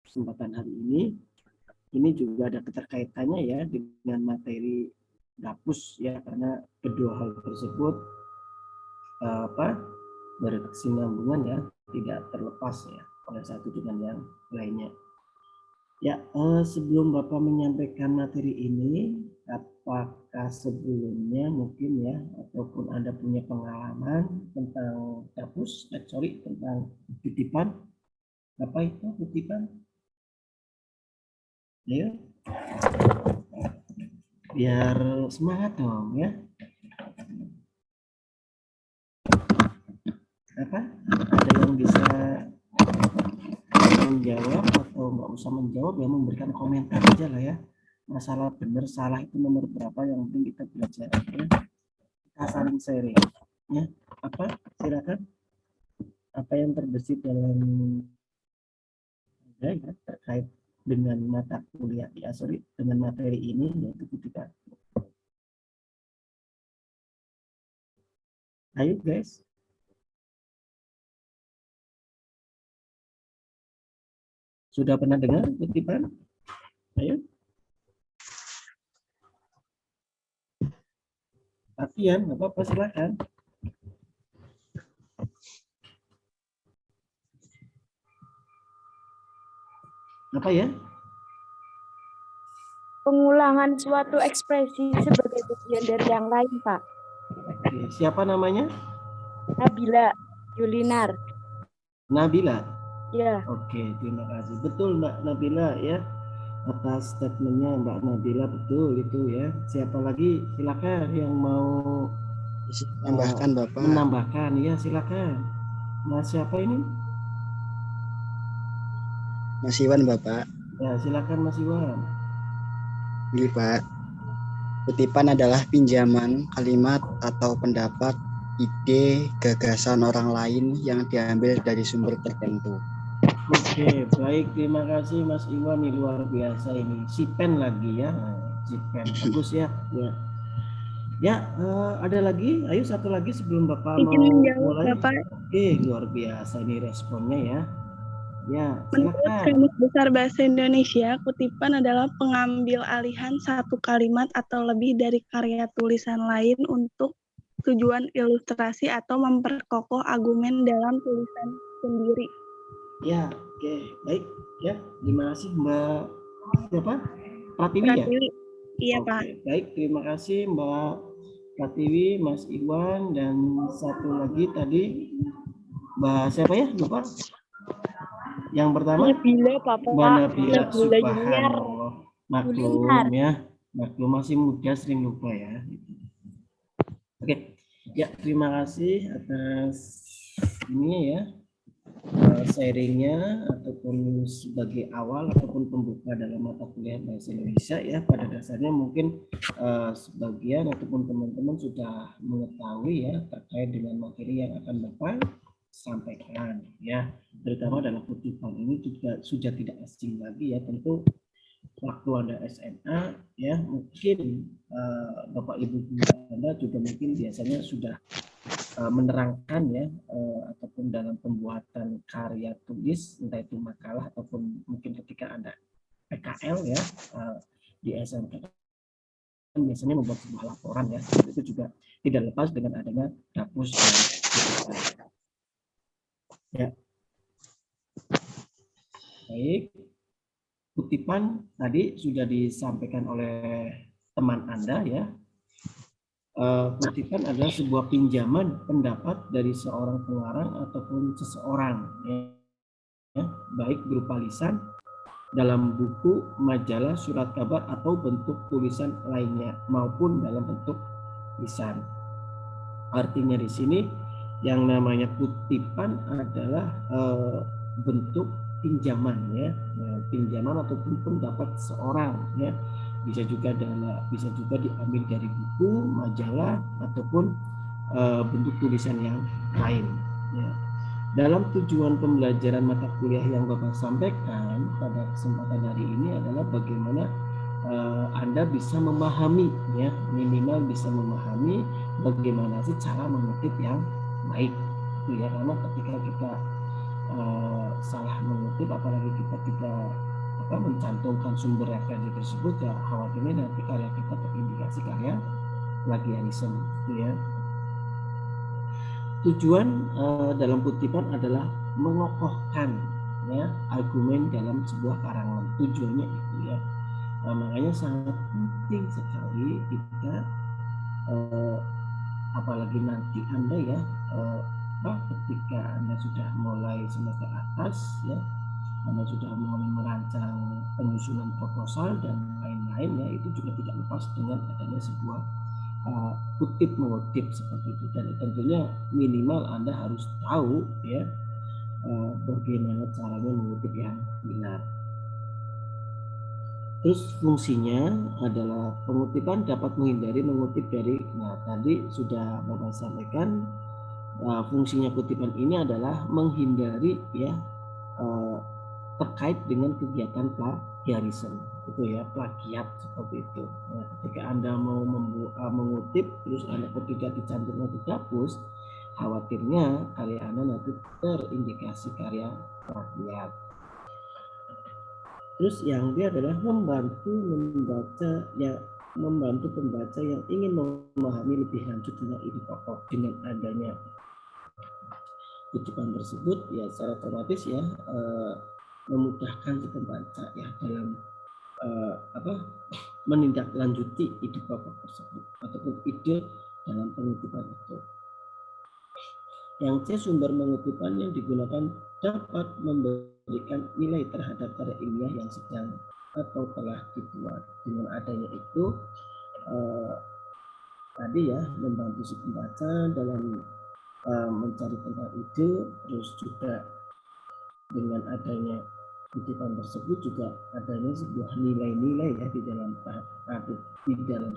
kesempatan hari ini juga ada keterkaitannya ya dengan materi Gapus ya, karena kedua hal tersebut berkesinambungan ya, tidak terlepas ya oleh satu dengan yang lainnya. Ya, sebelum Bapak menyampaikan materi ini, apakah sebelumnya mungkin ya, ataupun Anda punya pengalaman tentang Gapus, tentang kutipan? Apa itu kutipan? Ya, biar semangat dong ya. Apa? Ada yang bisa menjawab atau nggak usah menjawab ya, memberikan komentar aja lah ya. Masalah benar salah itu nomor berapa, yang penting kita belajar ya. Kita saling sharing ya. Apa? Silakan. Apa yang terbesit dalam ya, terkait dengan mata kuliah ya, dengan materi ini, yaitu kutipan. Ayo guys. Sudah pernah dengar kutipan? Ayo. Latihan, nggak apa-apa, silakan. Apa ya? Pengulangan suatu ekspresi sebagai bagian dari yang lain, Pak. Oke, siapa namanya? Nabila Yulinar. Nabila. Ya. Oke, terima kasih. Betul Mbak Nabila ya, atas statementnya Mbak Nabila, betul itu ya. Siapa lagi? Silakan yang mau menambahkan Bapak. Menambahkan ya, silakan. Nah, siapa ini? Mas Iwan Bapak. Ya, silakan Mas Iwan. Ini Pak. Kutipan adalah pinjaman kalimat atau pendapat, ide, gagasan orang lain yang diambil dari sumber tertentu. Oke, baik, terima kasih Mas Iwan, ini luar biasa ini. Sipen lagi ya, Sipen, bagus ya. Ya, ya ada lagi, ayo satu lagi sebelum Bapak Izin mau menjawab, mulai. Bapak. Oke, luar biasa ini responnya ya. Ya, menurut silakan. Kamus Besar Bahasa Indonesia, kutipan adalah pengambil alihan satu kalimat atau lebih dari karya tulisan lain untuk tujuan ilustrasi atau memperkokoh argumen dalam tulisan sendiri. Ya, oke, baik ya. Terima kasih Mbak siapa? Pratiwi ya? Iya, oke, Pak. Baik, terima kasih Mbak Pratiwi, Mas Iwan, dan satu lagi tadi Mbak siapa ya? Lupa. Yang pertama? Nabila, Bapak. Mbak Nabila, Junior. subhanallah. Maklum ya, maklum masih muda sering lupa ya. Oke, ya terima kasih atas ini ya, sharingnya ataupun sebagai awal ataupun pembuka dalam mata kuliah bahasa Indonesia ya. Pada dasarnya mungkin sebagian ataupun teman-teman sudah mengetahui ya terkait dengan materi yang akan Bapak sampaikan ya, terutama dalam kutipan ini juga sudah tidak asing lagi ya. Tentu waktu Anda SMA ya, mungkin Bapak Ibu Anda juga mungkin biasanya sudah menerangkan ya, ataupun dalam pembuatan karya tulis, entah itu makalah ataupun mungkin ketika Anda PKL ya di SMK kan biasanya membuat sebuah laporan ya, itu juga tidak lepas dengan adanya Gapus ya. Baik, kutipan tadi sudah disampaikan oleh teman Anda ya. Kutipan adalah sebuah pinjaman pendapat dari seorang pengarang ataupun seseorang ya, baik berupa lisan dalam buku, majalah, surat kabar atau bentuk tulisan lainnya maupun dalam bentuk lisan. Artinya di sini yang namanya kutipan adalah bentuk pinjaman ya, pinjaman ataupun pendapat seorang ya. Bisa juga diambil dari buku, majalah ataupun bentuk tulisan yang lain ya. Dalam tujuan pembelajaran mata kuliah yang Bapak sampaikan pada kesempatan hari ini adalah bagaimana Anda bisa memahami ya, minimal bisa memahami bagaimana sih cara mengutip yang baik itu ya. Karena ketika kita salah mengutip, apalagi kita mencantumkan sumber referensi tersebut, ya khawatirnya nanti karya kita terindikasi karya plagiarisme, gitu ya. Tujuan dalam kutipan adalah mengokohkan ya argumen dalam sebuah karangan. Tujuannya itu ya. Makanya sangat penting sekali kita apalagi nanti Anda ya ketika Anda sudah mulai semester atas ya, Anda sudah mulai merancang penyusunan proposal dan lain-lain ya, itu juga tidak lepas dengan adanya sebuah kutip mengutip seperti itu, dan tentunya minimal Anda harus tahu ya bagaimana caranya mengutip yang benar. Terus fungsinya adalah pengutipan dapat menghindari mengutip dari, nah tadi sudah Bapak sampaikan, fungsinya kutipan ini adalah menghindari ya terkait dengan kegiatan plagiarisme, itu ya, plagiat seperti itu. Nah, ketika Anda mau mengutip terus Anda tidak dicantumkan di dapus, khawatirnya karya Anda nanti terindikasi karya plagiat. Terus yang dia adalah membantu pembaca yang ingin memahami lebih lanjut tentang ide pokok. Dengan adanya kutipan tersebut ya secara otomatis ya memudahkan si pembaca ya dalam menindaklanjuti ide pokok tersebut ataupun ide dalam pengutipan itu. Yang C, sumber pengutipan yang digunakan dapat memberikan nilai terhadap karya ilmiah yang sedang atau telah dibuat. Dengan adanya itu tadi ya membantu si pembaca dalam mencari tentang ide, terus juga dengan adanya kutipan tersebut juga adanya sebuah nilai-nilai ya di dalam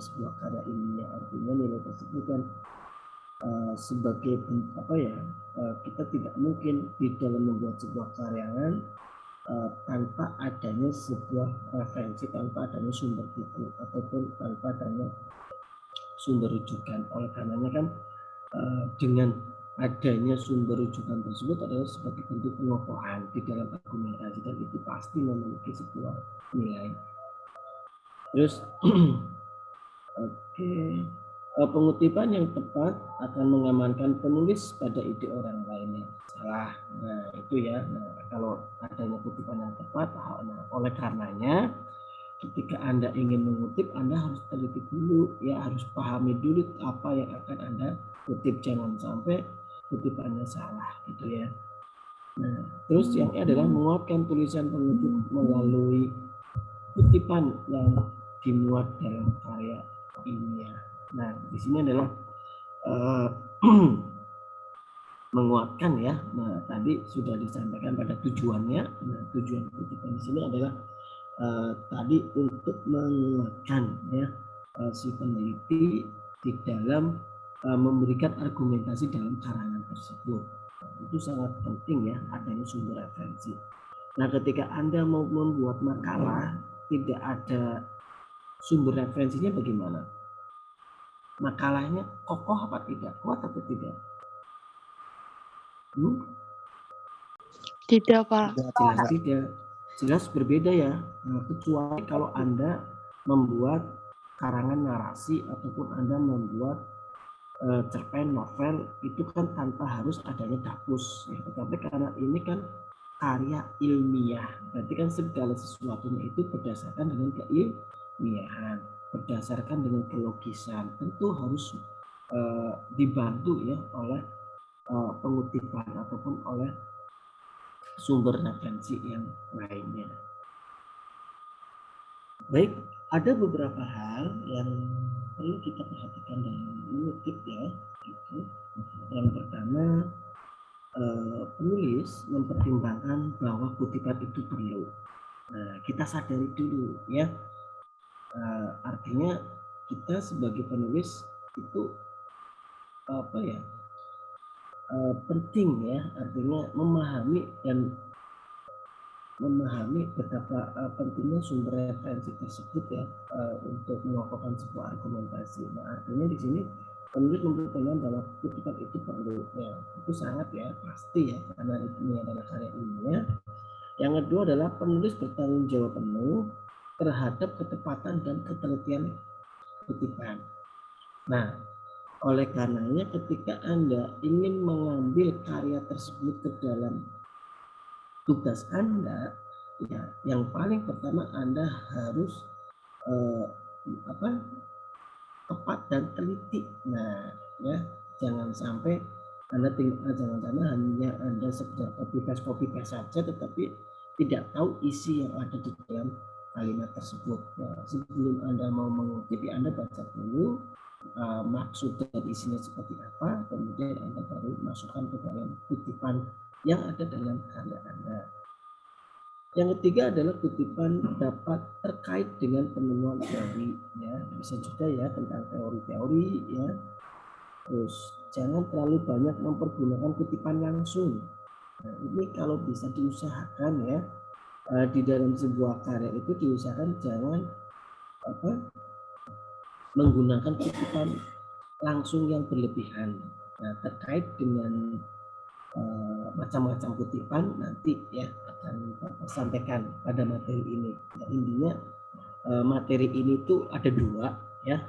sebuah karya ilmiah. Artinya nilai tersebut kan sebagai kita tidak mungkin di dalam membuat sebuah karyangan tanpa adanya sebuah referensi, tanpa adanya sumber buku ataupun tanpa adanya sumber rujukan. Oleh karenanya kan dengan adanya sumber rujukan tersebut adalah sebagai bentuk pengokohan di dalam argumentasi, dan itu pasti memiliki sebuah nilai. Terus pengutipan yang tepat akan mengamankan penulis pada ide orang lainnya. Salah. Nah itu ya. Nah, kalau adanya kutipan yang tepat, oleh karenanya ketika Anda ingin mengutip, Anda harus teliti dulu ya, harus pahami dulu apa yang akan Anda kutip, jangan sampai kutipannya salah gitu ya. Nah, terus yang adalah menguatkan tulisan pengutip melalui kutipan yang dimuat dalam karya ilmiah. Nah, di sini adalah menguatkan ya. Nah, tadi sudah disampaikan pada tujuannya. Nah, tujuan kutipan di sini adalah tadi untuk menguatkan ya si peneliti di dalam memberikan argumentasi dalam karangan tersebut. Itu sangat penting ya adanya sumber referensi. Nah, ketika Anda mau membuat makalah tidak ada sumber referensinya, bagaimana? Makalahnya kokoh apa tidak? Kuat atau tidak? Tidak, Pak. Jelas tidak. Jelas berbeda ya. Nah, kecuali kalau Anda membuat karangan narasi ataupun Anda membuat cerpen, novel, itu kan tanpa harus adanya dapus ya. Tetapi karena ini kan karya ilmiah, berarti kan segala sesuatunya itu berdasarkan dengan keilmiahan, berdasarkan dengan kelogisan, tentu harus dibantu ya oleh pengutipan ataupun oleh sumber referensi yang lainnya. Baik, ada beberapa hal yang perlu kita perhatikan dalam mengutip ya. Itu yang pertama, penulis mempertimbangkan bahwa kutipan itu perlu. Nah, kita sadari dulu ya. Artinya kita sebagai penulis itu penting ya, artinya memahami betapa pentingnya sumber referensi tersebut ya untuk mengokohkan sebuah argumentasi. Nah, artinya di sini penulis mempertimbangkan bahwa kutipan itu perlu ya, itu sangat ya pasti ya, karena ini adalah karya ilmiah. Yang kedua adalah penulis bertanggung jawab penuh terhadap ketepatan dan ketelitian kutipan. Nah, oleh karenanya ketika Anda ingin mengambil karya tersebut ke dalam tugas Anda, ya, yang paling pertama Anda harus tepat dan teliti. Nah, ya, jangan sampai hanya Anda sekedar copy paste saja, tetapi tidak tahu isi yang ada di dalam kalimat tersebut. Nah, sebelum Anda mau mengutip, Anda baca dulu maksud dan isinya seperti apa, kemudian Anda baru masukkan ke dalam kutipan yang ada dalam karya Anda. Yang ketiga adalah kutipan dapat terkait dengan penemuan teori, ya, bisa juga ya tentang teori-teori, ya. Terus jangan terlalu banyak mempergunakan kutipan langsung. Nah, ini kalau bisa diusahakan ya, di dalam sebuah karya itu diusahakan jangan menggunakan kutipan langsung yang berlebihan. Nah, terkait dengan macam-macam kutipan nanti ya akan Bapak sampaikan pada materi ini. Nah, intinya materi ini tuh ada dua ya,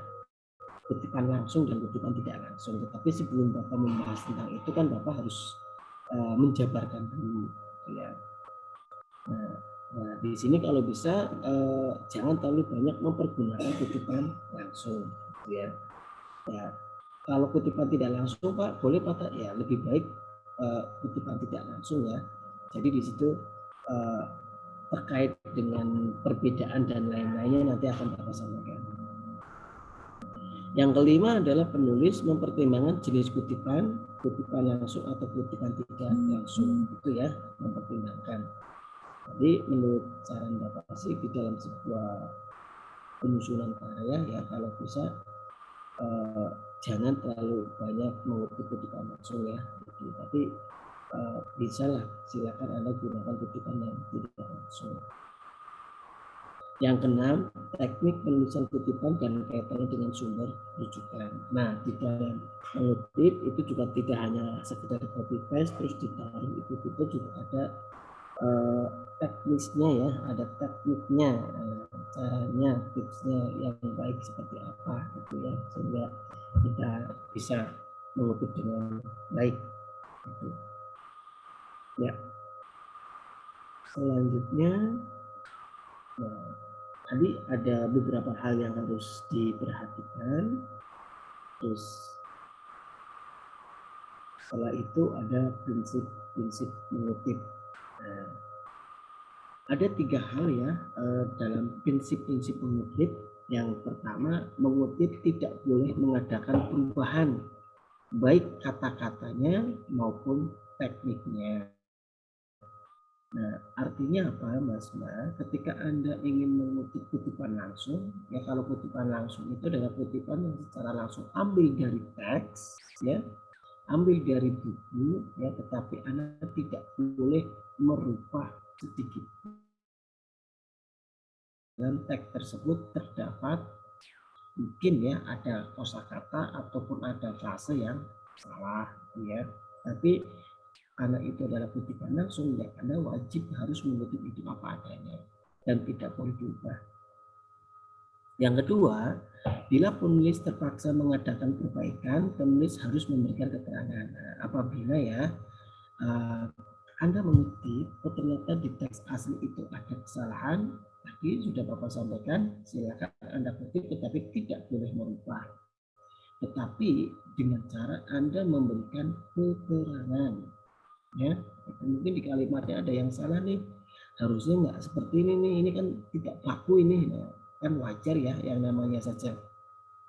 kutipan langsung dan kutipan tidak langsung. Tetapi sebelum Bapak membahas tentang itu kan Bapak harus menjabarkan dulu ya. Nah, di sini kalau bisa jangan terlalu banyak mempergunakan kutipan langsung ya. Ya, kalau kutipan tidak langsung Pak, boleh Pak ya, lebih baik kutipan tidak langsung ya. Jadi di situ terkait dengan perbedaan dan lain-lainnya nanti akan Bapak sampaikan. Yang kelima adalah penulis mempertimbangkan jenis kutipan langsung atau kutipan tidak langsung, itu ya, mempertimbangkan. Jadi menurut saran Bapak sih di dalam sebuah penyusunan karya ya, kalau bisa jangan terlalu banyak mengutip kutipan langsung ya, tapi bisa lah, silakan Anda gunakan kutipan yang tidak langsung. Yang keenam, teknik penulisan kutipan dan kaitannya dengan sumber rujukan. Nah, di dalam mengutip itu juga tidak hanya sekedar copy paste terus ditaruh itu juga ada teknisnya ya, ada tekniknya, caranya, tipsnya yang baik seperti apa gitu ya, sehingga kita bisa mengutip dengan baik gitu. Ya, selanjutnya, nah, tadi ada beberapa hal yang harus diperhatikan. Terus setelah itu ada prinsip-prinsip mengutip. Nah, ada 3 hal ya dalam prinsip-prinsip mengutip. Yang pertama, mengutip tidak boleh mengadakan perubahan baik kata-katanya maupun tekniknya. Nah, artinya apa Mas? Ketika Anda ingin mengutip kutipan langsung, ya kalau kutipan langsung itu adalah kutipan yang secara langsung ambil dari teks, ya, ambil dari buku, ya, tetapi Anda tidak boleh merubah sedikit. Dalam teks tersebut terdapat mungkin ya ada kosakata ataupun ada frase yang salah, ya, tapi karena itu adalah kutipan langsung, ya Anda wajib harus mengutip itu apa adanya dan tidak boleh diubah. Yang kedua, bila penulis terpaksa mengadakan perbaikan, penulis harus memberikan keterangan. Nah, apabila ya Anda mengutip, ternyata di teks asli itu ada kesalahan, tadi sudah Bapak sampaikan, silakan Anda kutip, tetapi tidak boleh merubah. Tetapi dengan cara Anda memberikan keterangan. Ya, mungkin di kalimatnya ada yang salah nih, harusnya nggak seperti ini nih, ini kan tidak baku ini. Nah, kan wajar ya, yang namanya saja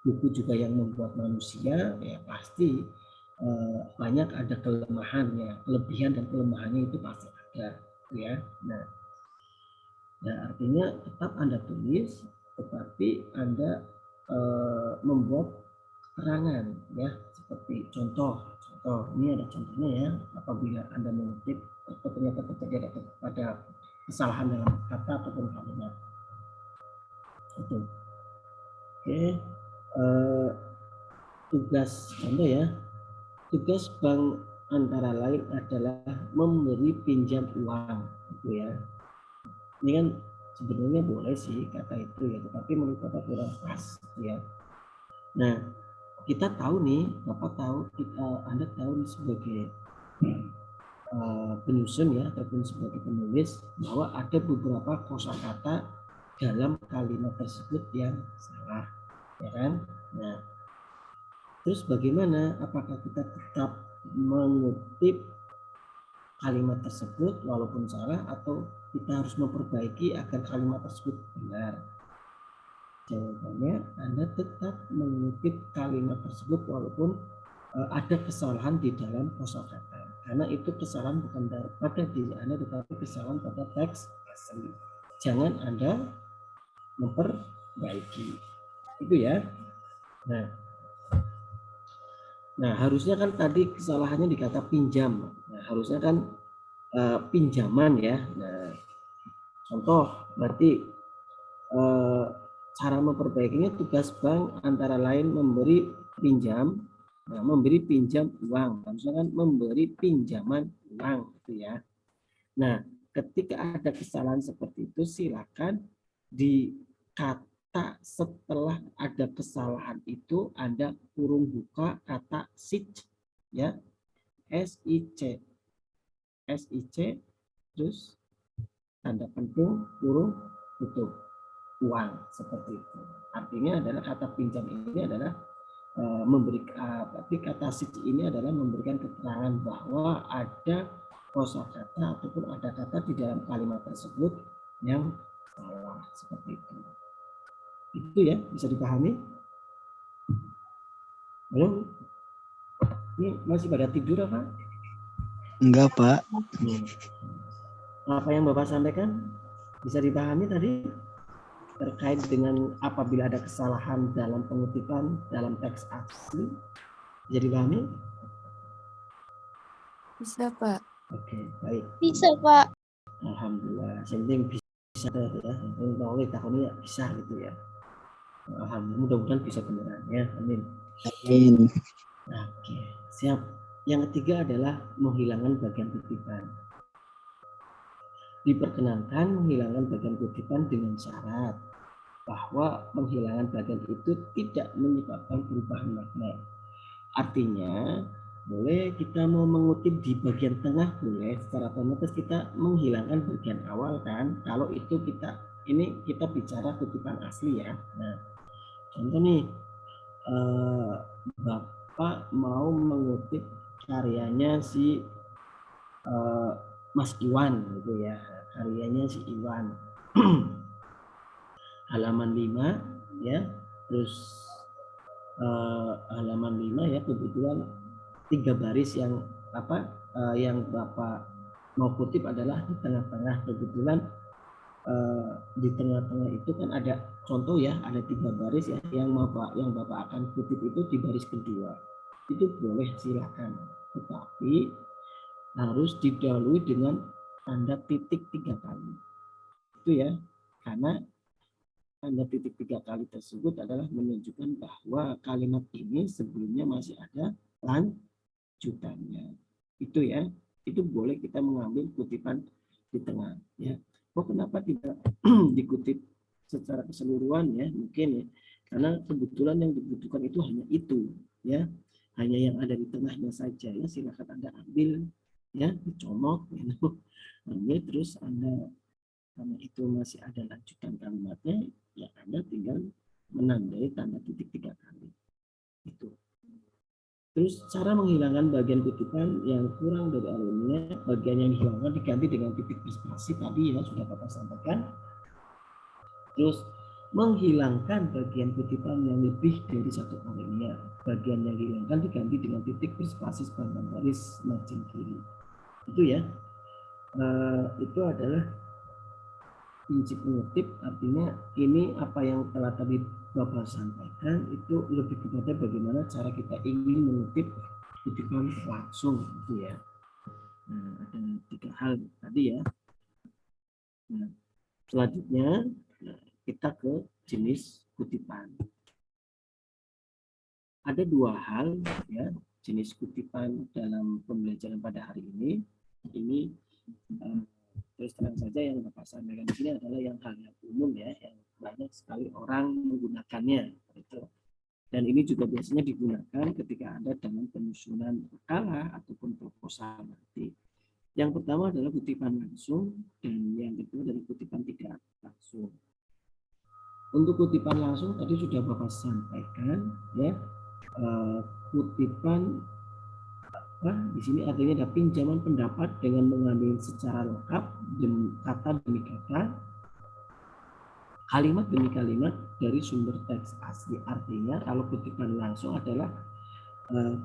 buku juga yang membuat manusia, ya pasti banyak ada kelemahannya, kelebihan dan kelemahannya itu pasti ada ya. Nah, artinya tetap Anda tulis, tetapi Anda membuat keterangan ya, seperti contoh ini ada contohnya ya, apabila Anda mengutip ternyata terjadi ada kesalahan dalam kata ataupun kalimat itu. Oke, tugas contoh ya, tugas bank antara lain adalah memberi pinjam uang gitu ya. Ini kan sebenarnya boleh sih kata itu ya, tetapi menurut Bapak kurang pas ya. Nah, kita tahu nih, Bapak tahu, Anda tahu nih sebagai penyusun ya ataupun sebagai penulis bahwa ada beberapa kosakata dalam kalimat tersebut yang salah, ya kan? Nah, terus bagaimana? Apakah kita tetap mengutip kalimat tersebut walaupun salah atau kita harus memperbaiki agar kalimat tersebut benar? Jawabannya, Anda tetap mengutip kalimat tersebut walaupun ada kesalahan di dalam kosakata. Karena itu kesalahan bukan pada diri Anda tetapi kesalahan pada teks asli. Jangan Anda memperbaiki. Itu ya. Nah, harusnya kan tadi kesalahannya di kata pinjam. Nah, harusnya kan pinjaman ya. Nah, contoh berarti cara memperbaikinya tugas bank antara lain memberi pinjam. Nah, memberi pinjam uang, harusnya kan memberi pinjaman uang, gitu ya. Nah, ketika ada kesalahan seperti itu, silakan di kata setelah ada kesalahan itu Anda kurung buka kata SIC, ya, SIC, terus tanda pentung kurung tutup uang seperti itu. Artinya adalah kata pinjam ini adalah tapi kata SIC ini adalah memberikan keterangan bahwa ada kosakata ataupun ada kata di dalam kalimat tersebut yang salah seperti itu. Itu ya, bisa dipahami? Belum? Ini masih pada tidur apa? Enggak, Pak. Apa yang Bapak sampaikan bisa dipahami tadi? Terkait dengan apabila ada kesalahan dalam pengutipan dalam teks asli, bisa dipahami? Bisa, Pak. Oke, baik. Bisa, Pak. Alhamdulillah, penting bisa ya. Yang tahunnya bisa gitu ya. Alhamdulillah, mudah-mudahan bisa beneran ya. Amin. Amin. Oke, siap. Yang ketiga adalah menghilangkan bagian kutipan. Diperkenankan menghilangkan bagian kutipan dengan syarat bahwa penghilangan bagian itu tidak menyebabkan perubahan makna. Artinya, boleh kita mau mengutip di bagian tengah, boleh secara otomatis kita menghilangkan bagian awal kan. Kalau itu kita bicara kutipan asli ya. Nah, contoh nih, Bapak mau mengutip karyanya si Mas Iwan gitu ya, karyanya si Iwan. Halaman 5 ya, terus halaman 5 ya, kebetulan 3 baris yang yang Bapak mau kutip adalah di tengah-tengah. Kebetulan di tengah-tengah itu kan ada contoh ya, ada 3 baris ya, yang Bapak akan kutip itu di baris kedua. Itu boleh silakan, tetapi harus didahului dengan tanda titik 3 kali. Itu ya, karena tanda titik 3 kali tersebut adalah menunjukkan bahwa kalimat ini sebelumnya masih ada lanjutannya. Itu ya, itu boleh kita mengambil kutipan di tengah ya. Kenapa tidak dikutip secara keseluruhan ya? Mungkin ya, karena kebetulan yang dibutuhkan itu hanya itu ya, hanya yang ada di tengahnya saja ya. Silakan Anda ambil ya, dicomot gitu. Ambil terus Anda, karena itu masih ada lanjutan kalimatnya, ya Anda tinggal menandai tanda titik 3 kali. Itu. Terus cara menghilangkan bagian kutipan yang kurang dari alinea, bagian yang dihilangkan diganti dengan titik berspasi tadi ya, sudah Bapak sampaikan. Terus menghilangkan bagian kutipan yang lebih dari 1 alinea, bagian yang dihilangkan diganti dengan titik berspasi sepanjang garis margin kiri. Itu ya. Itu adalah prinsip mengutip. Artinya ini apa yang telah tadi Bapak sampaikan itu lebih kepada bagaimana cara kita ingin mengutip kutipan langsung gitu ya. Nah, ada 3 hal tadi ya. Nah, selanjutnya kita ke jenis kutipan. Ada 2 hal ya, jenis kutipan dalam pembelajaran pada hari ini. Ini terus terang saja yang Bapak sampaikan di sini adalah yang hal yang umum ya, yang banyak sekali orang menggunakannya. Gitu. Dan ini juga biasanya digunakan ketika ada dalam penyusunan makalah ataupun proposal nanti. Yang pertama adalah kutipan langsung dan yang kedua adalah kutipan tidak langsung. Untuk kutipan langsung tadi sudah Bapak sampaikan ya, kutipan di sini artinya ada pinjaman pendapat dengan mengambil secara lengkap kata demi kata, kalimat demi kalimat dari sumber teks asli. Artinya kalau kutipan langsung adalah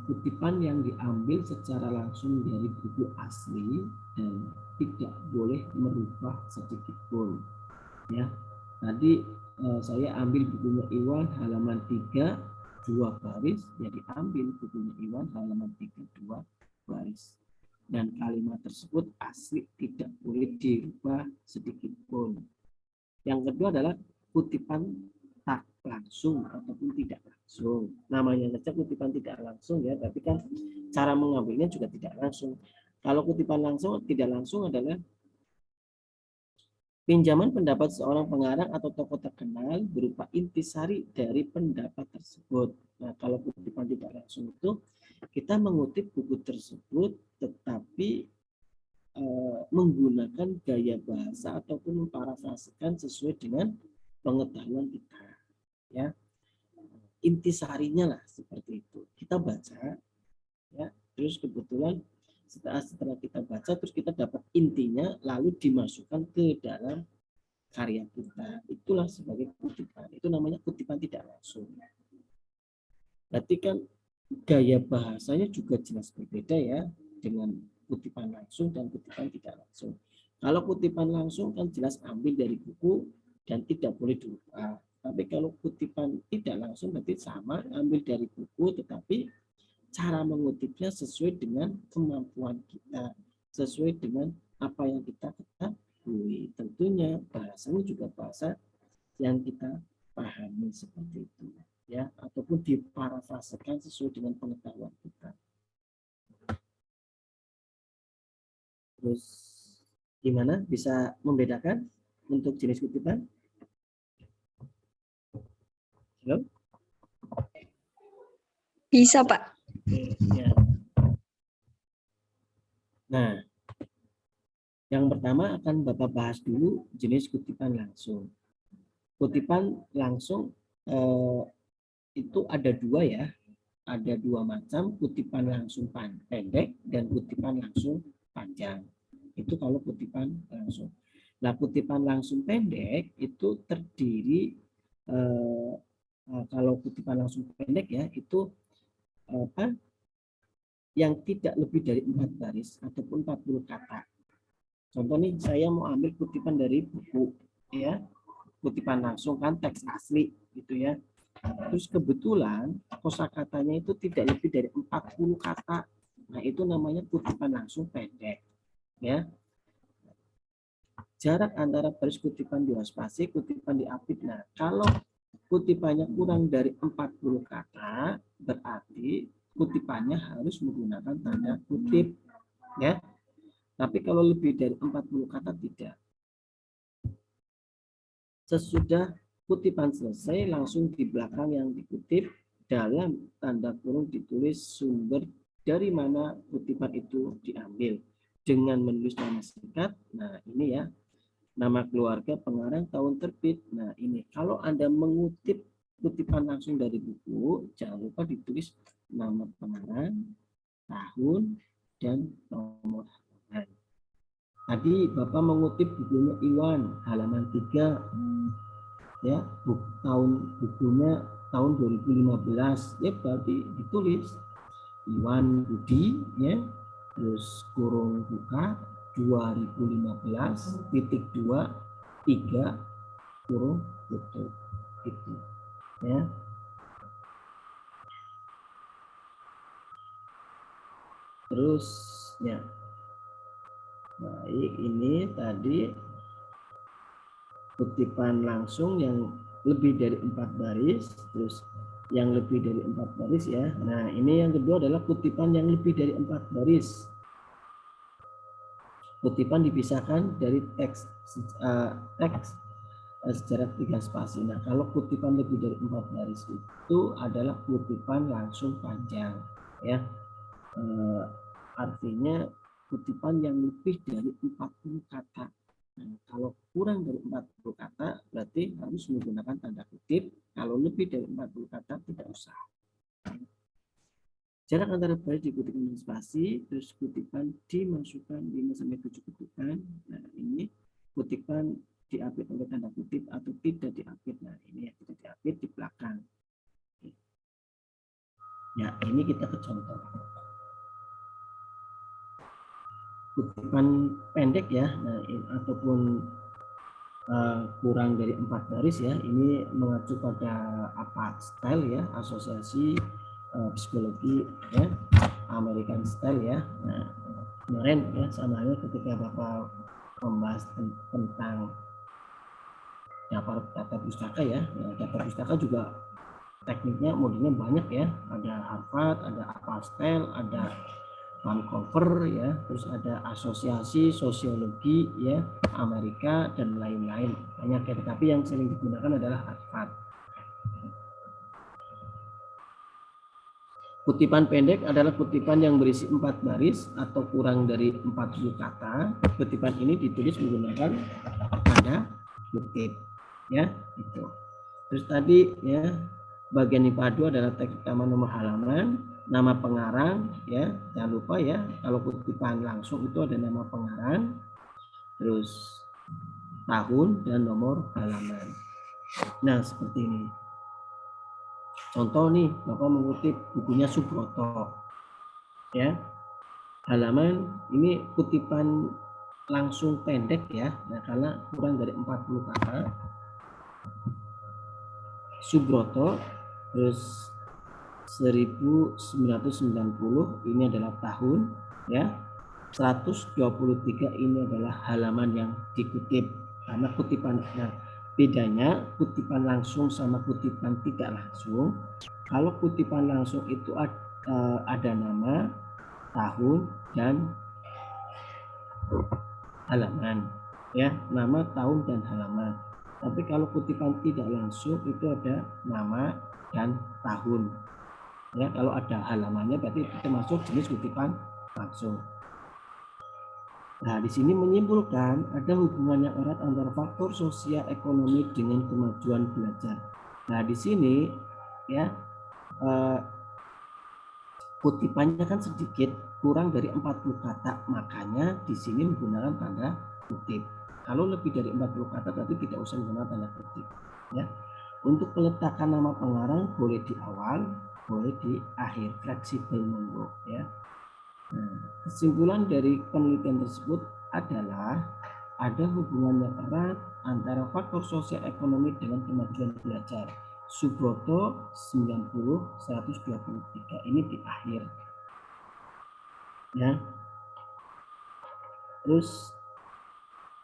kutipan yang diambil secara langsung dari buku asli dan tidak boleh merubah sedikit pun. Ya, tadi saya ambil bukunya Iwan halaman 3 2 baris, ya diambil bukunya Iwan halaman 3 2 baris. Dan kalimat tersebut asli, tidak boleh dirubah sedikit pun. Yang kedua adalah kutipan tak langsung ataupun tidak langsung. Namanya saja kutipan tidak langsung ya, tapi kan cara mengambilnya juga tidak langsung. Kalau kutipan langsung, tidak langsung adalah pinjaman pendapat seorang pengarang atau tokoh terkenal berupa intisari dari pendapat tersebut. Nah, kalau kutipan tidak langsung itu kita mengutip buku tersebut tetapi menggunakan gaya bahasa ataupun memparafrasekan sesuai dengan pengetahuan kita. Ya, intisarinya lah seperti itu. Kita baca, ya, terus kebetulan setelah kita baca terus kita dapat intinya lalu dimasukkan ke dalam karya kita, itulah sebagai kutipan. Itu namanya kutipan tidak langsung. Berarti kan gaya bahasanya juga jelas berbeda ya dengan kutipan langsung dan kutipan tidak langsung. Kalau kutipan langsung kan jelas ambil dari buku dan tidak boleh dirubah. Tapi kalau kutipan tidak langsung berarti sama, ambil dari buku tetapi cara mengutipnya sesuai dengan kemampuan kita, sesuai dengan apa yang kita ketahui. Tentunya bahasanya juga bahasa yang kita pahami seperti itu, ya, ataupun diparafrasekan sesuai dengan pengetahuan kita. Terus gimana bisa membedakan untuk jenis kutipan? Halo? Bisa, Pak. Ya. Nah, yang pertama akan Bapak bahas dulu jenis kutipan langsung. Kutipan langsung itu ada dua ya, ada dua macam, kutipan langsung pendek dan kutipan langsung panjang. Itu kalau kutipan langsung. Nah, kutipan langsung pendek itu terdiri kalau kutipan langsung pendek ya itu apa? Yang tidak lebih dari 4 baris ataupun 40 kata. Contoh nih, saya mau ambil kutipan dari buku, ya, kutipan langsung kan teks asli, gitu ya. Terus kebetulan kosakatanya itu tidak lebih dari 40 kata. Nah, itu namanya kutipan langsung pendek, ya. Jarak antara baris kutipan diwaspasi, kutipan diapit. Nah, kalau kutipannya kurang dari 40 kata, berarti kutipannya harus menggunakan tanda kutip, ya. Tapi kalau lebih dari 40 kata tidak. Sesudah kutipan selesai, langsung di belakang yang dikutip dalam tanda kurung ditulis sumber dari mana kutipan itu diambil dengan menulis nama singkat. Nah, ini ya, nama keluarga, pengarang, tahun terbit. Nah, ini kalau Anda mengutip kutipan langsung dari buku, jangan lupa ditulis nama pengarang, tahun, dan nomor halaman. Tadi Bapak mengutip bukunya Iwan halaman 3 ya, bukunya tahun 2015 ya, berarti ditulis Iwan Budi ya, terus kurung buka 2015.2 kurung tutup itu ya. Terus ya, baik, ini tadi kutipan langsung yang lebih dari 4 baris, terus yang lebih dari 4 baris ya. Nah, ini yang kedua adalah kutipan yang lebih dari 4 baris. Kutipan dipisahkan dari teks secara 3 spasi. Nah, kalau kutipan lebih dari 4 baris itu adalah kutipan langsung panjang, ya. Artinya kutipan yang lebih dari 40 kata. Nah, kalau kurang dari 40 kata berarti harus menggunakan tanda kutip. Kalau lebih dari 40 kata tidak usah. Jarak antara baris dikutip dengan spasi, terus kutipan dimasukkan 5-7 kutipan. Nah, ini kutipan diapit oleh tanda kutip atau tidak diapit. Nah, ini yang tidak diapit di belakang. Ya, ini kita ke contoh. Kutipan pendek ya, nah, ataupun kurang dari 4 baris ya, ini mengacu pada apa style ya, asosiasi psikologi ya, American style ya. Nah, kemarin ya sama halnya ketika Bapak membahas tentang data pustaka ya, data pustaka juga tekniknya modelnya banyak ya, ada Harvard, ada apa style, ada Vancouver ya, terus ada asosiasi sosiologi ya Amerika dan lain-lain banyak ya, tetapi yang sering digunakan adalah Harvard. Kutipan pendek adalah kutipan yang berisi 4 baris atau kurang dari 40 kata. Kutipan ini ditulis menggunakan tanda kutip ya, itu. Terus tadi ya bagian IPA 2 adalah teks utama, nomor halaman, nama pengarang ya, jangan lupa ya, kalau kutipan langsung itu ada nama pengarang, terus tahun dan nomor halaman. Nah, seperti ini. Contoh nih, Bapak mengutip bukunya Subroto. Ya. Halaman ini kutipan langsung pendek ya. Nah, karena kurang dari 40 kata. Subroto terus 1990 ini adalah tahun ya. 123 ini adalah halaman yang dikutip karena kutipan. Nah, bedanya kutipan langsung sama kutipan tidak langsung. Kalau kutipan langsung itu ada nama, tahun, dan halaman. Ya, nama, tahun, dan halaman. Tapi kalau kutipan tidak langsung itu ada nama dan tahun. Ya, kalau ada halamannya berarti itu masuk jenis kutipan langsung. Nah, di sini menyimpulkan ada hubungan yang erat antara faktor sosial ekonomi dengan kemajuan belajar. Nah, di sini ya kutipannya kan sedikit, kurang dari 40 kata, makanya di sini menggunakan tanda kutip. Kalau lebih dari 40 kata berarti tidak usah menggunakan tanda kutip. Ya. Untuk peletakan nama pengarang boleh di awal, boleh di akhir, fleksibel monggo ya. Nah, kesimpulan dari penelitian tersebut adalah ada hubungan yang erat antara faktor sosial ekonomi dengan kemajuan belajar. Subroto 90-123 ini di akhir. Ya. Terus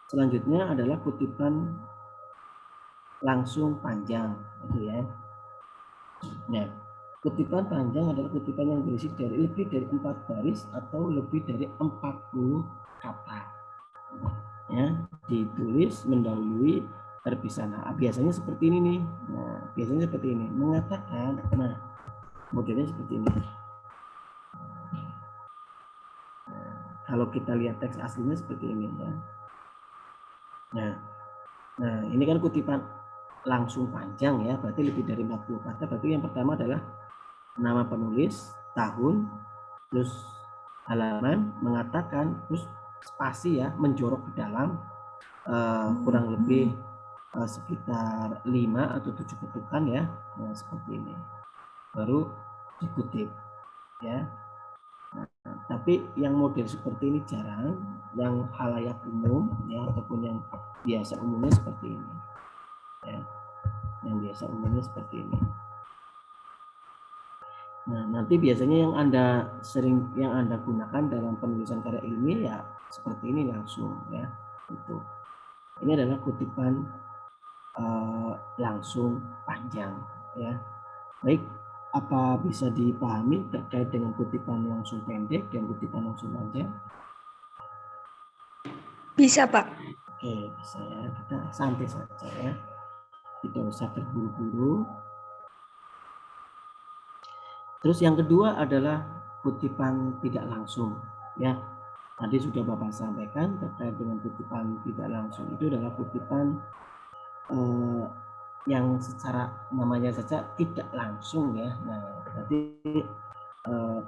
selanjutnya adalah kutipan langsung panjang, gitu ya. Nah, kutipan panjang adalah kutipan yang berisi dari lebih dari 4 baris atau lebih dari 40 kata. Ya, ditulis mendahului terpisah. Nah, biasanya seperti ini nih. Nah, biasanya seperti ini. Mengatakan, nah, modelnya seperti ini. Nah, kalau kita lihat teks aslinya seperti ini ya. Nah, ini kan kutipan langsung panjang ya, berarti lebih dari 40 kata. Berarti yang pertama adalah nama penulis, tahun, terus halaman, mengatakan, terus spasi ya, menjorok ke dalam kurang lebih sekitar 5 atau 7 ketukan ya. Nah, seperti ini. Baru dikutip ya. Nah, tapi yang model seperti ini jarang, yang halayak umum ya ataupun yang biasa umumnya seperti ini. Ya. Yang biasa umumnya seperti ini. Nah, nanti biasanya yang Anda gunakan dalam penulisan karya ilmiah ya seperti ini langsung ya. Itu. Ini adalah kutipan langsung panjang ya. Baik, apa bisa dipahami terkait dengan kutipan langsung pendek dan kutipan langsung panjang? Bisa, Pak. Oke, bisa ya. Kita santai saja ya. Tidak usah terburu-buru. Terus yang kedua adalah kutipan tidak langsung. Ya, tadi sudah Bapak sampaikan terkait dengan kutipan tidak langsung itu adalah kutipan yang secara namanya saja tidak langsung ya. Nah, berarti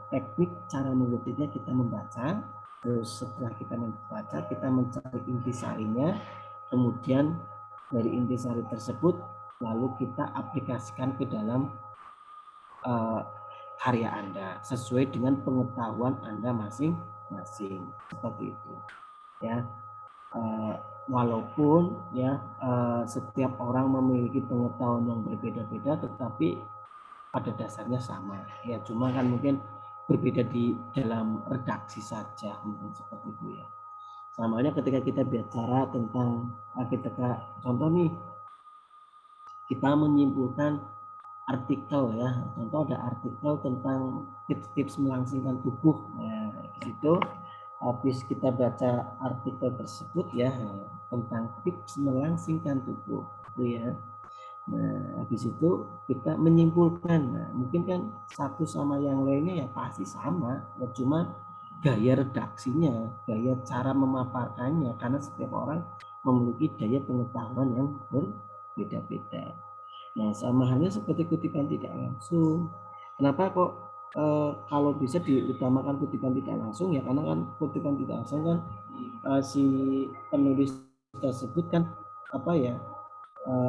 teknik cara mengutipnya kita membaca. Terus setelah kita membaca, kita mencari intisarinya, kemudian dari intisari tersebut lalu kita aplikasikan ke dalam karya Anda sesuai dengan pengetahuan Anda masing-masing, seperti itu ya. Walaupun ya setiap orang memiliki pengetahuan yang berbeda-beda, tetapi pada dasarnya sama ya, cuma kan mungkin berbeda di dalam redaksi saja, mungkin seperti itu ya. Samanya ketika kita bicara tentang contoh nih, kita menyimpulkan artikel ya, contoh ada artikel tentang tips-tips melangsingkan tubuh. Nah, di situ habis kita baca artikel tersebut ya tentang tips melangsingkan tubuh itu ya. Nah, habis itu kita menyimpulkan. Nah, mungkin kan satu sama yang lainnya ya pasti sama, ya cuma gaya redaksinya, gaya cara memaparkannya, karena setiap orang memiliki daya pengetahuan yang berbeda-beda. Nah, sama halnya seperti kutipan tidak langsung. Kenapa kok kalau bisa diutamakan kutipan tidak langsung ya, karena kan kutipan tidak langsung kan si penulis tersebut kan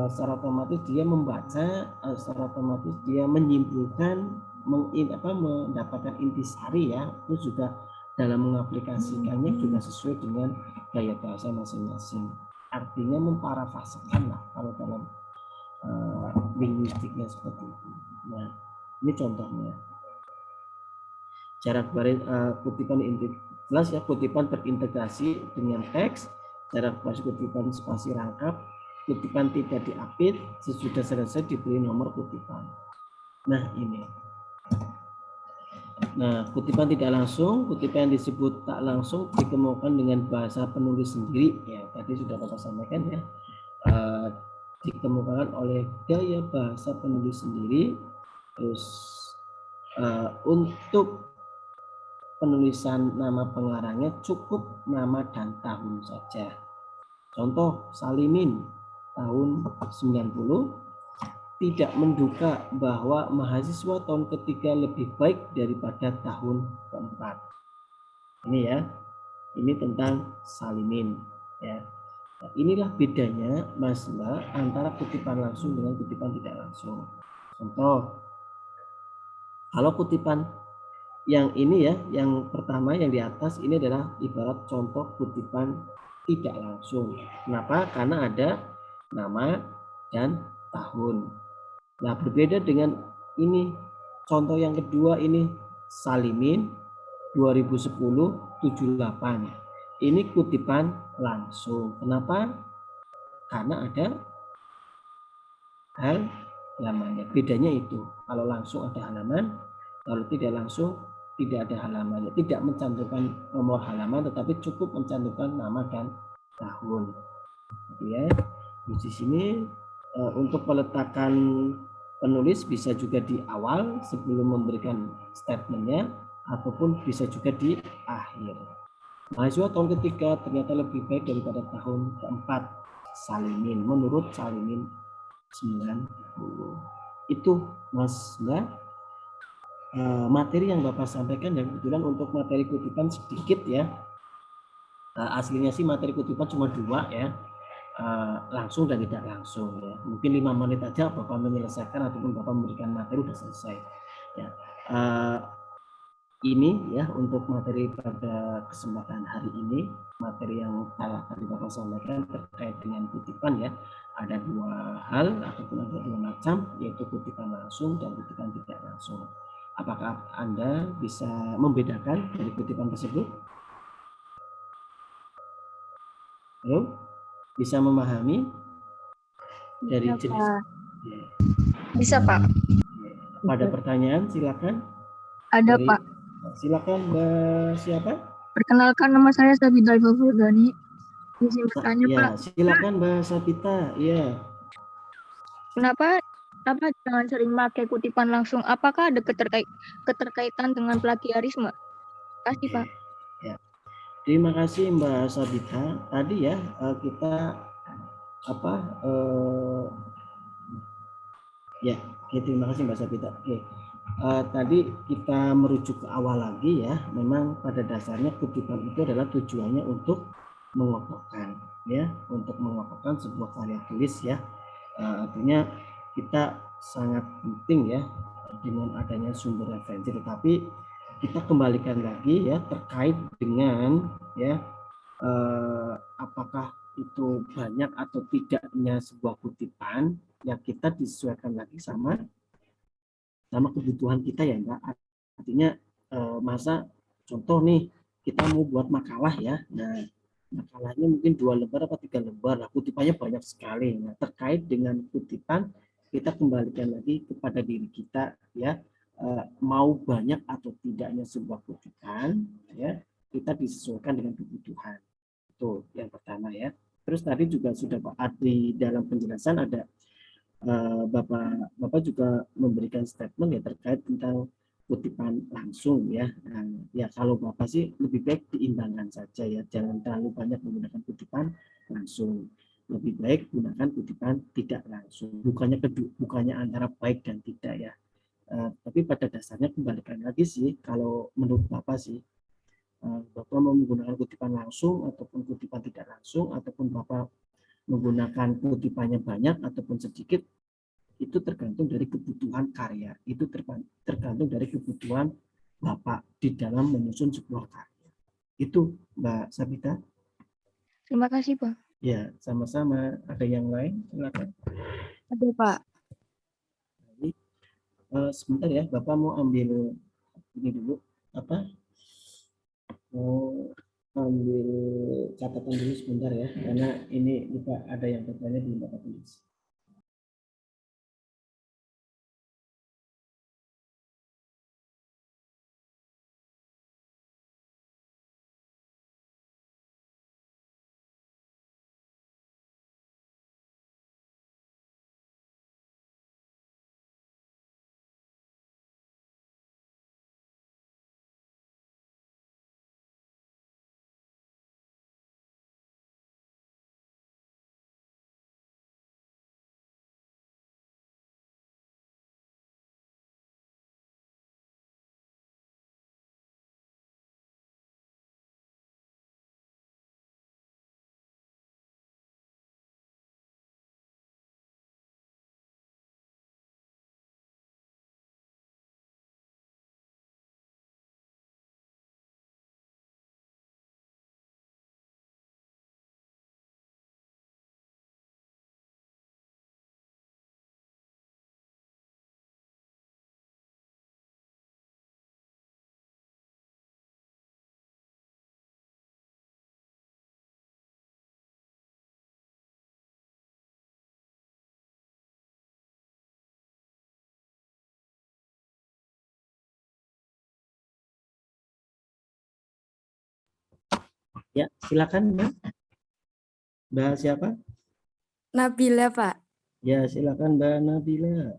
secara otomatis dia membaca, secara otomatis dia menyimpulkan, mendapatkan intisari ya, itu juga dalam mengaplikasikannya juga sesuai dengan gaya bahasa masing-masing. Artinya memparafrasekan lah kalau dalam linguistiknya seperti itu. Nah, ini contohnya. Cara kutipan jelas ya, kutipan terintegrasi dengan teks, cara kutipan spasi rangkap, kutipan tidak diapit, sesudah selesai diberi nomor kutipan. Nah, ini. Nah, kutipan tidak langsung, kutipan yang disebut tak langsung dikemukakan dengan bahasa penulis sendiri. Ya, tadi sudah Bapak sampaikan ya. Dikemukakan oleh gaya bahasa penulis sendiri. Terus untuk penulisan nama pengarangnya cukup nama dan tahun saja. Contoh Salimin tahun 90, tidak menduga bahwa mahasiswa tahun ketiga lebih baik daripada tahun keempat. Ini ya, ini tentang Salimin ya. Nah, inilah bedanya masalah antara kutipan langsung dengan kutipan tidak langsung. Contoh, kalau kutipan yang ini ya, yang pertama yang di atas ini adalah ibarat contoh kutipan tidak langsung. Kenapa? Karena ada nama dan tahun. Nah, berbeda dengan ini contoh yang kedua, ini Salimin 2010-78. Ini kutipan langsung. Kenapa? Karena ada halamannya. Bedanya itu. Kalau langsung ada halaman, kalau tidak langsung tidak ada halamannya. Tidak mencantumkan nomor halaman, tetapi cukup mencantumkan nama dan tahun. Ya, di sini untuk peletakan penulis bisa juga di awal sebelum memberikan statementnya, ataupun bisa juga di akhir. Mahasiswa tahun ketiga ternyata lebih baik daripada tahun keempat Salimin, menurut Salimin 90. Itu Mas Mbak materi yang Bapak sampaikan, dan kebetulan untuk materi kutipan sedikit ya. Aslinya sih materi kutipan cuma 2 ya. Langsung dan tidak langsung ya. Mungkin 5 menit aja Bapak menyelesaikan ataupun Bapak memberikan materi sudah selesai ya. Ini ya untuk materi pada kesempatan hari ini, materi yang tadi Bapak sampaikan terkait dengan kutipan ya. Ada 2 hal ataupun ada 2 macam, yaitu kutipan langsung dan kutipan tidak langsung. Apakah Anda bisa membedakan dari kutipan tersebut? Halo? Bisa memahami dari jenis? Bisa, Pak. Ada pertanyaan? Silakan. Ada, Pak. Silakan Mbak siapa? Perkenalkan, nama saya Sabida Fardani. Izin bertanya, Ya, Pak. silakan Mbak Sapita. Ya, Kenapa jangan sering pakai kutipan langsung? Apakah ada keterkaitan dengan plagiarisme? Terima kasih, Pak. ya. Terima kasih Mbak Sabita. Tadi ya kita apa? Ya, oke, terima kasih Mbak Sabita. Oke, tadi kita merujuk ke awal lagi ya. Memang pada dasarnya kutipan itu adalah tujuannya untuk mengokohkan, ya, untuk mengokohkan sebuah karya tulis ya. Artinya kita sangat penting ya dengan adanya sumber referensi. Tetapi kita kembalikan lagi ya terkait dengan ya apakah itu banyak atau tidaknya sebuah kutipan, ya kita disesuaikan lagi sama kebutuhan kita ya Mbak. Artinya masa contoh nih kita mau buat makalah ya, nah makalahnya mungkin 2 lembar atau 3 lembar, nah, kutipannya banyak sekali. Nah terkait dengan kutipan kita kembalikan lagi kepada diri kita ya, mau banyak atau tidaknya sebuah kutipan ya kita disesuaikan dengan kebutuhan. Itu yang pertama ya. Terus tadi juga sudah Pak Adri dalam penjelasan ada Bapak juga memberikan statement ya terkait tentang kutipan langsung ya. Nah, ya kalau Bapak sih lebih baik diimbangkan saja ya, jangan terlalu banyak menggunakan kutipan langsung. Lebih baik gunakan kutipan tidak langsung. Bukannya antara baik dan tidak ya. Tapi pada dasarnya kembalikan lagi sih kalau menurut Bapak sih Bapak mau menggunakan kutipan langsung ataupun kutipan tidak langsung ataupun Bapak menggunakan kutipannya banyak ataupun sedikit itu tergantung dari kebutuhan karya, itu tergantung dari kebutuhan Bapak di dalam menyusun sebuah karya. Itu Mbak Sabita. Terima kasih, Pak. Ya, sama-sama. Ada yang lain? Silakan. Ada, Pak. Jadi, sebentar ya, Bapak mau ambil ini dulu apa? Mau ambil catatan dulu sebentar ya, karena ini lupa ada yang bertanya di Bapak tulis. Ya, silakan Mbak. Mbak siapa? Nabila, Pak. Ya, silakan Mbak Nabila.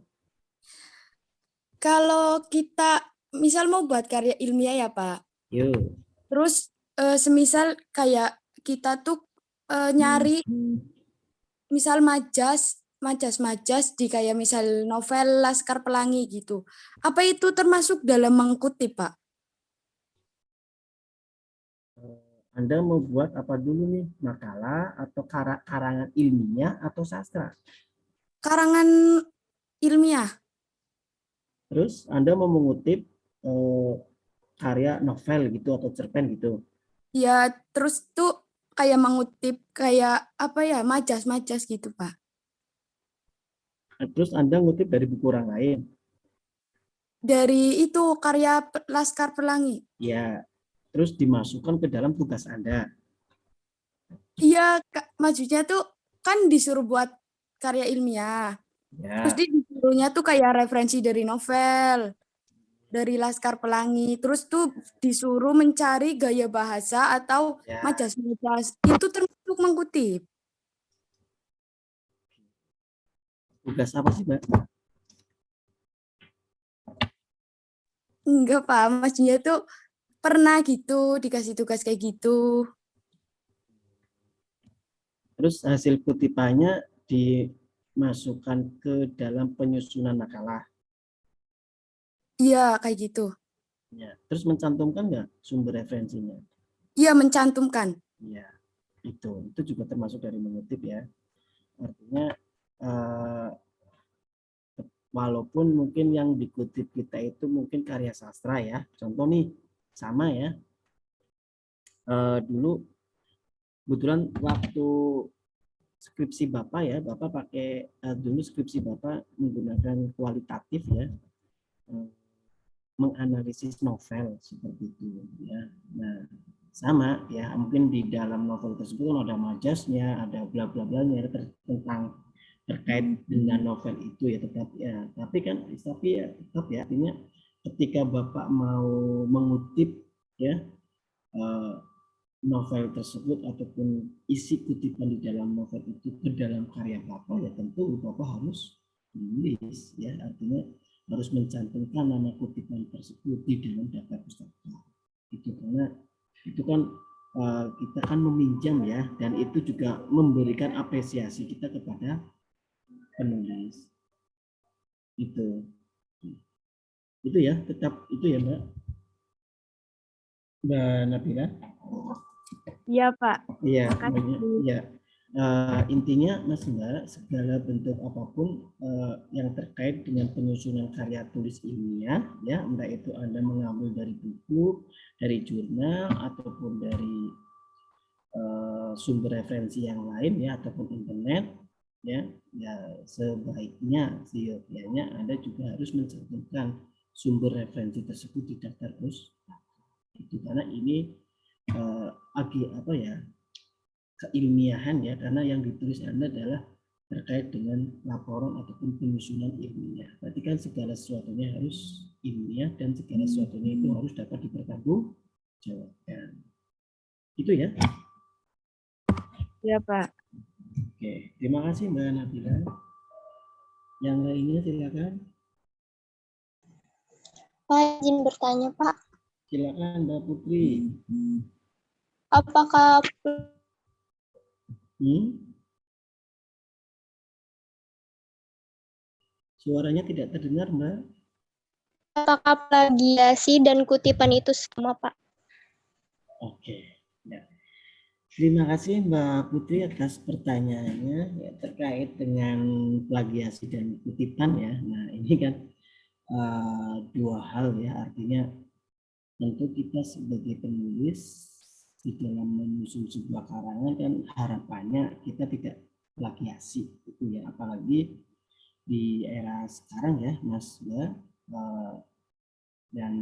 Kalau kita misal mau buat karya ilmiah ya, Pak. Yuk. Terus semisal kayak kita tuh nyari misal majas di kayak misal novel Laskar Pelangi gitu. Apa itu termasuk dalam mengkutip, Pak? Anda mau buat apa dulu nih? Makalah atau karangan ilmiah atau sastra? Karangan ilmiah. Terus Anda mau mengutip karya novel gitu atau cerpen gitu? Ya, terus tuh kayak mengutip kayak apa ya, majas gitu, Pak. Terus Anda ngutip dari buku orang lain? Dari itu karya Laskar Pelangi. Ya. Terus dimasukkan ke dalam tugas Anda? Iya, maksudnya tuh kan disuruh buat karya ilmiah. Terus Ya. disuruhnya tuh kayak referensi dari novel, dari Laskar Pelangi. Terus tuh disuruh mencari gaya bahasa atau Ya. majas-majas. Itu termasuk untuk mengutip. Tugas apa sih, Mbak? Enggak, Pak. Maksudnya tuh pernah gitu dikasih tugas kayak gitu. Terus hasil kutipannya dimasukkan ke dalam penyusunan makalah. Iya, kayak gitu. Ya. Terus mencantumkan nggak sumber referensinya? Iya, mencantumkan. Ya, itu juga termasuk dari mengutip ya. Artinya walaupun mungkin yang dikutip kita itu mungkin karya sastra ya. Contoh nih, sama ya. Dulu kebetulan waktu skripsi Bapak ya, Bapak pakai dulu skripsi Bapak menggunakan kualitatif ya, menganalisis novel seperti itu ya. Nah, sama ya, mungkin di dalam novel tersebut ada majasnya, ada bla bla blanya tentang terkait dengan novel itu ya, tapi tetap ya artinya ketika Bapak mau mengutip ya novel tersebut ataupun isi kutipan di dalam novel itu ke dalam karya Bapak, ya tentu Bapak harus menulis ya, artinya harus mencantumkan nama kutipan tersebut di dalam daftar pustaka. Itu karena itu kan kita kan meminjam ya, dan itu juga memberikan apresiasi kita kepada penulis. Itu ya, tetap itu ya Mbak Nabila. Iya, Pak. Iya, Makasih. ya. Intinya Mas Mbak, segala bentuk apapun yang terkait dengan penyusunan karya tulis ilmiah, ya, entah itu Anda mengambil dari buku, dari jurnal, ataupun dari sumber referensi yang lain, ya, ataupun internet, ya, sebaiknya, seyogyanya Anda juga harus mencantumkan sumber referensi tersebut di daftar pustaka. Itu karena ini apa ya? Keilmiahan ya, karena yang ditulis Anda adalah terkait dengan laporan ataupun penyusunan ilmiah. Berarti kan segala sesuatunya harus ilmiah dan segala sesuatunya itu harus dapat dipertanggungjawabkan. Itu ya. Iya, Pak. Oke, terima kasih Mbak Nabila. Yang lainnya silakan. Pak, izin bertanya, Pak. Silakan Mbak Putri. Apakah Suaranya tidak terdengar, Mbak. apakah plagiasi dan kutipan itu sama, Pak? Oke. Ya. Terima kasih Mbak Putri atas pertanyaannya ya, terkait dengan plagiasi dan kutipan ya. Nah ini kan dua hal ya, artinya tentu kita sebagai penulis di dalam menyusun sebuah karangan kan harapannya kita tidak plagiasi itu ya, apalagi di era sekarang ya Mas ya, dan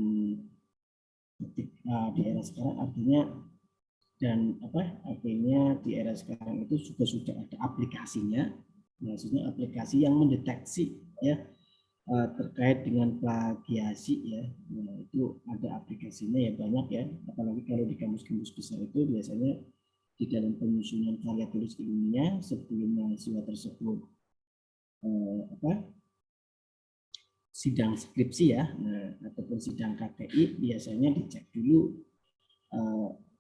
di era sekarang artinya di era sekarang itu juga sudah ada aplikasinya, maksudnya aplikasi yang mendeteksi ya terkait dengan plagiasi ya. Nah, itu ada aplikasinya ya, banyak ya, apalagi kalau di kampus-kampus besar itu biasanya di dalam penyusunan karya tulis ilmiah sebelum mahasiswa tersebut sidang skripsi ya, nah, ataupun sidang KTI, biasanya dicek dulu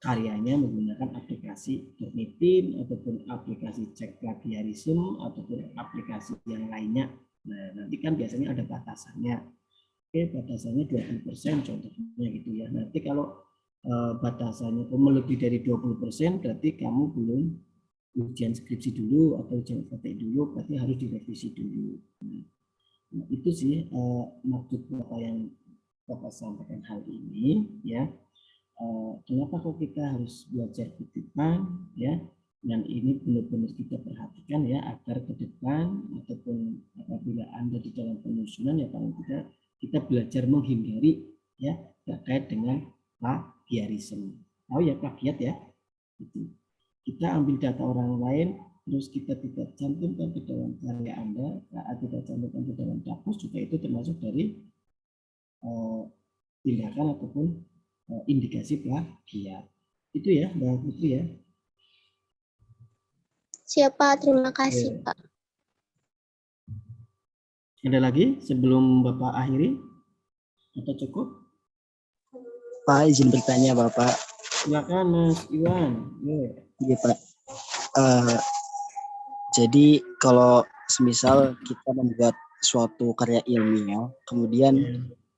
karyanya menggunakan aplikasi Turnitin ataupun aplikasi cek plagiarisme ataupun aplikasi yang lainnya. Nah, nanti kan biasanya ada batasannya. Oke, batasannya 20% contohnya gitu ya. Nanti kalau batasannya melebihi dari 20%, berarti kamu belum ujian skripsi dulu atau ujian KTI dulu, berarti harus direvisi dulu. Nah, itu sih maksud Bapak yang Bapak sampaikan hal ini ya. Kenapa kok kita harus belajar kutipan ya, dan ini benar-benar kita perhatikan ya, agar ke depan ataupun apabila Anda di dalam penyusunan ya paling tidak kita belajar menghindari ya terkait dengan plagiarisme. Tahu ya plagiat ya, itu kita ambil data orang lain terus kita tidak cantumkan ke dalam karya Anda, saat tidak cantumkan ke dalam dapus juga itu termasuk dari tindakan ataupun indikasi plagiat. Itu ya Mbak Putri ya. Siapa? Terima kasih, Pak. Ada lagi sebelum Bapak akhiri? Atau cukup? Pak, izin bertanya Bapak. Silakan Mas Iwan. Iya Pak. Jadi kalau semisal kita membuat suatu karya ilmiah, kemudian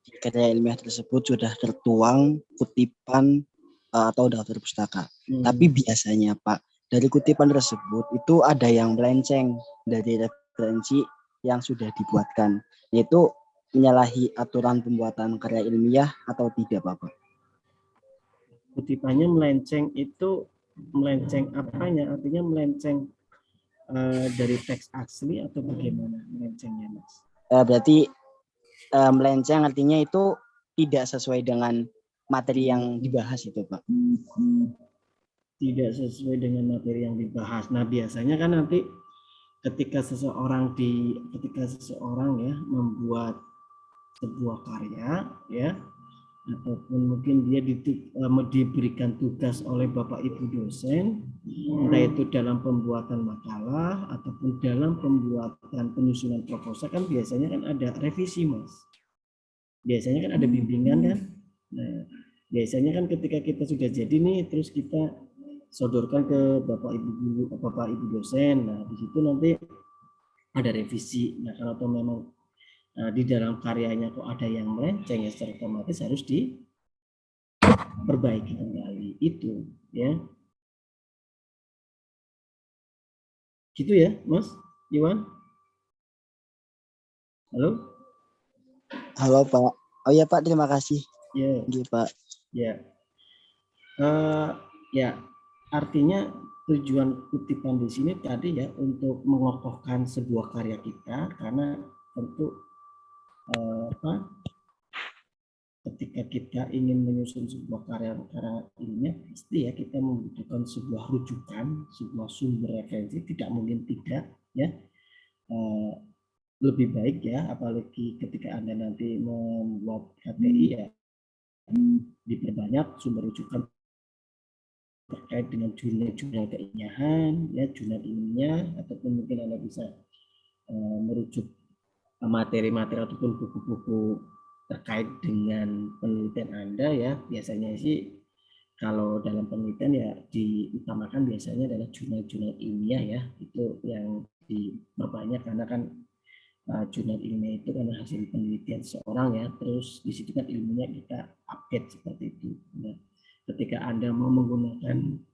di karya ilmiah tersebut sudah tertuang kutipan atau daftar pustaka. Tapi biasanya Pak, dari kutipan tersebut itu ada yang melenceng dari referensi yang sudah dibuatkan. Yaitu menyalahi aturan pembuatan karya ilmiah atau tidak Bapak? Kutipannya melenceng itu melenceng apanya? Artinya melenceng dari teks asli atau bagaimana melencengnya Mas? Berarti melenceng artinya itu tidak sesuai dengan materi yang dibahas itu Pak. Tidak sesuai dengan materi yang dibahas. Nah biasanya kan nanti ketika seseorang ya membuat sebuah karya ya, ataupun mungkin dia diberikan tugas oleh Bapak Ibu dosen, entah itu dalam pembuatan makalah ataupun dalam pembuatan penyusunan proposal, kan biasanya kan ada revisi Mas. Biasanya kan ada bimbingan kan. Nah, biasanya kan ketika kita sudah jadi nih, terus kita sodorkan ke Bapak Ibu dosen. Nah, di situ nanti ada revisi. Nah, kalau memang di dalam karyanya kok ada yang melenceng, ya secara otomatis harus diperbaiki kembali itu, ya. Gitu ya, Mas Iwan? Halo? Halo Pak. Oh ya Pak, terima kasih. Ya. Iya Pak. Ya. Ya, artinya tujuan kutipan di sini tadi ya untuk mengokohkan sebuah karya kita, karena tentu ketika kita ingin menyusun sebuah karya ilmiah, pasti ya kita membutuhkan sebuah rujukan, sebuah sumber referensi, tidak mungkin tidak ya. Lebih baik ya, apalagi ketika Anda nanti membuat KTI ya, diperbanyak sumber rujukan terkait dengan jurnal-jurnal keilmiahan, ya jurnal ilmiah, ataupun mungkin Anda bisa merujuk materi-materi ataupun buku-buku terkait dengan penelitian Anda ya. Biasanya sih kalau dalam penelitian ya diutamakan biasanya adalah jurnal-jurnal ilmiah ya, itu yang diperbanyak karena kan jurnal ilmiah itu kan hasil penelitian seorang ya, terus di situ kan ilmunya kita update seperti itu. Nah, ketika Anda mau menggunakan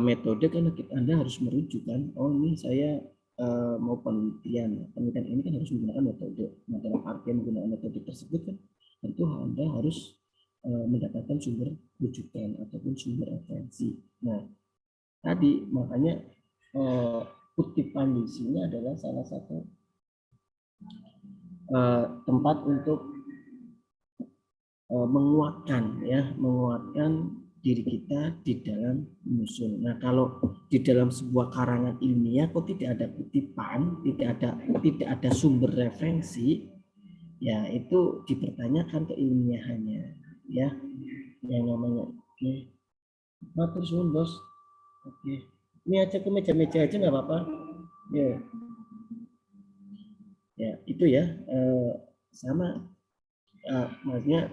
metode kan Anda harus merujuk kan, oh ini saya mau penelitian ini kan harus menggunakan metode. Nah, dalam artian menggunakan metode tersebut kan tentu Anda harus mendapatkan sumber rujukan ataupun sumber referensi. Nah, tadi makanya kutipan di sini adalah salah satu tempat untuk menguatkan diri kita di dalam menyusun. Nah, kalau di dalam sebuah karangan ilmiah kok tidak ada kutipan, tidak ada sumber referensi, ya itu dipertanyakan keilmiahannya, ya. Yang namanya, oke, matur suwun bos, oke, ini aja ke meja-meja aja nggak apa-apa, ya itu ya, sama, maksudnya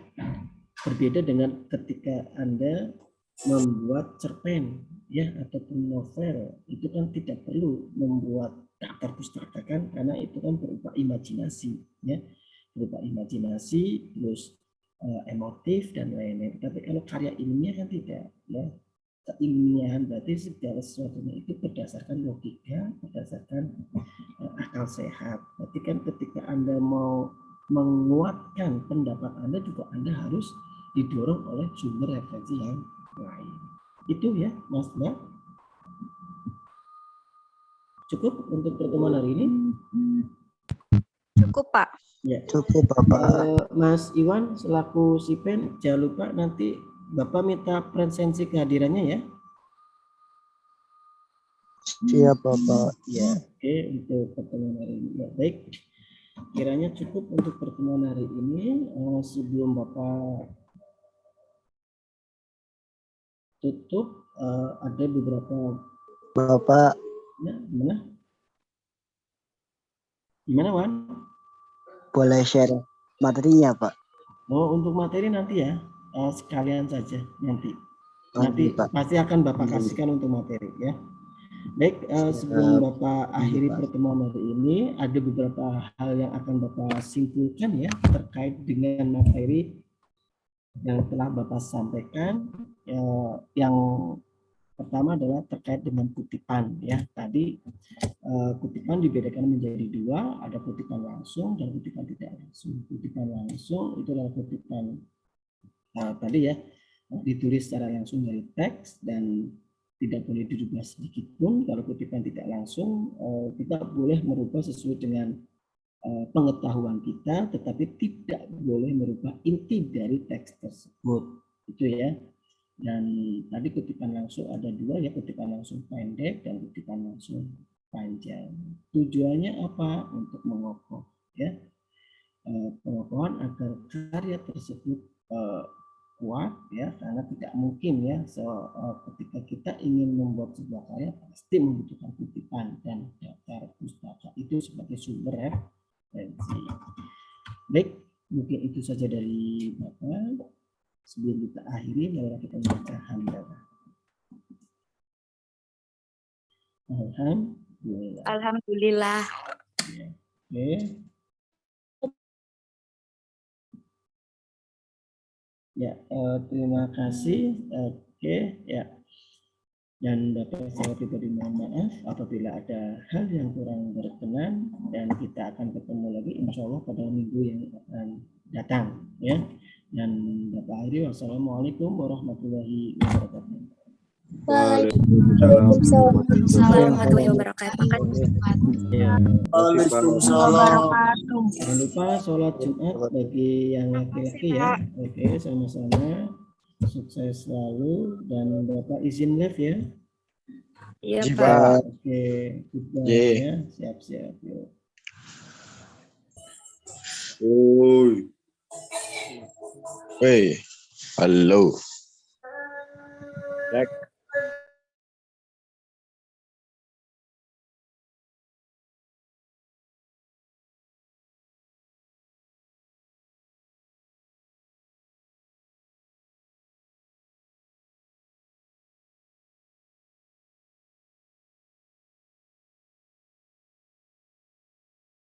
berbeda dengan ketika Anda membuat cerpen ya ataupun novel, itu kan tidak perlu membuat daftar pustaka kan, karena itu kan berupa imajinasi ya, berupa imajinasi terus emotif dan lain-lain. Tapi kalau karya ilmiah kan tidak ya, keilmiahan berarti segala sesuatunya itu berdasarkan logika, berdasarkan akal sehat. Berarti kan ketika Anda mau menguatkan pendapat Anda juga Anda harus didorong oleh sumber referensi yang lain. Itu ya Mas Mbak. Cukup untuk pertemuan hari ini? Cukup Pak. Ya. Cukup Bapak. Mas Iwan selaku Sipen, jangan lupa nanti Bapak minta presensi kehadirannya ya. Siap Bapak. Ya, oke, untuk pertemuan hari ini. Ya, baik. Kiranya cukup untuk pertemuan hari ini. Sebelum Bapak tutup, ada beberapa Bapak Ya, gimana? Gimana, Wan? Boleh share materinya, Pak? Oh, untuk materi nanti ya, sekalian saja nanti. Nanti, Nanti Pak. pasti akan Bapak kasihkan untuk materi ya. Baik, sebelum Bapak akhiri pertemuan hari ini, ada beberapa hal yang akan Bapak simpulkan ya terkait dengan materi yang telah Bapak sampaikan. Yang pertama adalah terkait dengan kutipan ya. Tadi kutipan dibedakan menjadi dua, ada kutipan langsung dan kutipan tidak langsung. Kutipan langsung itu adalah kutipan tadi ya, ditulis secara langsung dari teks dan tidak boleh dirubah sedikit pun. Kalau kutipan tidak langsung, kita boleh merubah sesuai dengan pengetahuan kita, tetapi tidak boleh merubah inti dari teks tersebut. Itu ya. Dan tadi kutipan langsung ada dua ya, kutipan langsung pendek dan kutipan langsung panjang. Tujuannya apa? Untuk mengokoh ya, pengokohan agar karya tersebut kuat ya, karena tidak mungkin ya ketika kita ingin membuat sebuah karya pasti membutuhkan kutipan dan daftar pustaka itu sebagai sumber referensi. Baik, mungkin itu saja dari Bapak. Sebelum kita akhiri, mari kita membaca hamdalah. Alhamdulillah. Alhamdulillah. Ya. Oke. Ya, terima kasih. Oke, ya. Dan Bapak saya pribadi mohon maaf apabila ada hal yang kurang berkenan, dan kita akan ketemu lagi insya Allah pada minggu yang akan datang ya. Dan Bapak akhiri, wassalamualaikum warahmatullahi wabarakatuh. Waalaikumsalam. Warahmatullahi wabarakatuh. Ya. Waalaikumsalam. Jangan lupa sholat Jumat bagi yang laki-laki ya. Oke, sama-sama. Sukses selalu dan Bapak izin live ya. Iya, Ji, Pak. Pak. Oke, goodbye Ye. ya. Siap-siap. Yuk. Oi. Hey, halo. Cek.